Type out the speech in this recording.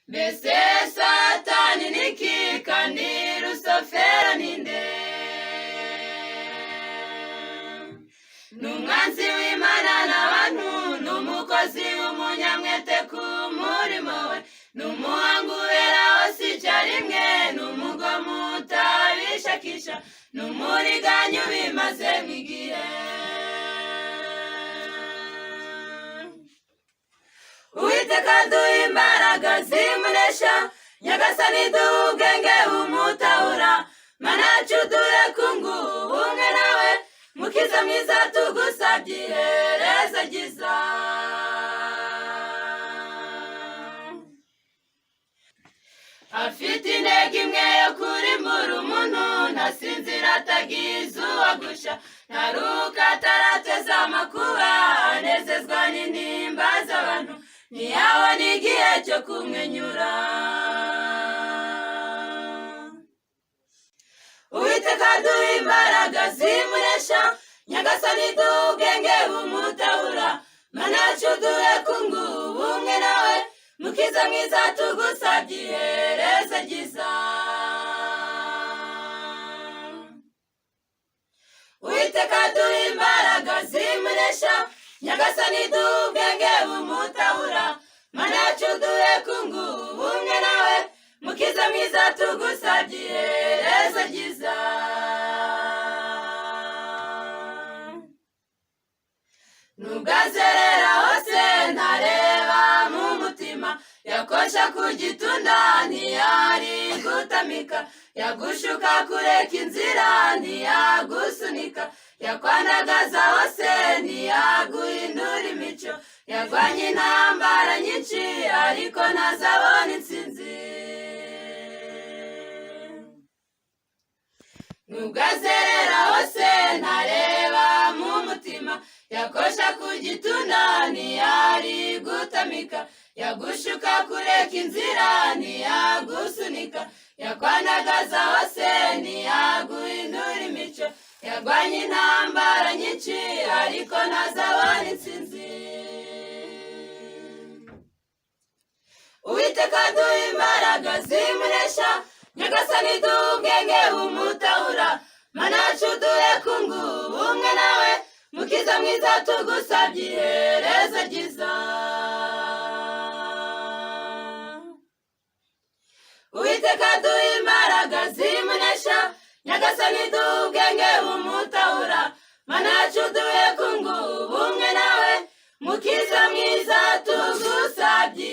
mbese Satani ni iki kandi Lusiferi ni nde? Ni umwanzi w'Imana n'abantu, ni umukozi w'umunyamwete ku murimo we, ni umuhanga ubera hose icyarimwe, ni umugome utabishakisha, ni umuriganya ubimazemo igihe. Uwiteka duha imbaraga zimunesha, Nyagasani duha ubwenge bumutahura, Mana yacu duhe kunga ubumwe nawe, Mukiza mwiza tugusabye iherezo ryiza. Afite intego imwe yo kurimbura umuntu, ntasinzira atagize uwagusha, ntaruka atarateza amakuba, anezezwa n'intimba z'abantu, ntiyabona igihe cyo kumwenyura. Uwiteka duha imbaraga zimunesha, Nyagasani duha ubwenge bumutahura, Mana yacu duhe kunga ubumwe nawe, Mukiza mwiza tugusabye iherezo ryiza. Uwiteka duha imbaraga zimunesha, Nyagasani duha ubwenge bumutahura, Mana yacu duhe kunga ubumwe nawe, Mukiza mwiza tugusabye iherezo ryiza. Nubwo azerera hose ntareba mu mutima, yakosha ku gitunda ntiyari gutamika, yagushuka kureka inzira ntiyagusunika, yakwandagaza hose ntiyaguhindura imico, yarwanya intambara nyinshi ariko ntazabona intsinzi. Nubwo azerera hose ntareba mu mutima, yakosha ku gitunda ntiyari gutamika, yagushuka kureka inzira ntiyagusunika, yakwandagaza hose ntiyaguhindura imico, yarwanya intambara nyinshi ariko ntazabona intsinzi. Uwiteka duha imbaraga zimunesha, Nyagasani duha ubwenge bumutahura, Mana yacu duhe kunga ubumwe nawe, Mukiza mwiza tugusabye iherezo ryiza. Uwiteka duha imbaraga zimunesha, Nyagasani duha ubwenge bumutahura, Mana yacu duhe kunga ubumwe nawe, Mukiza mwiza tugusabye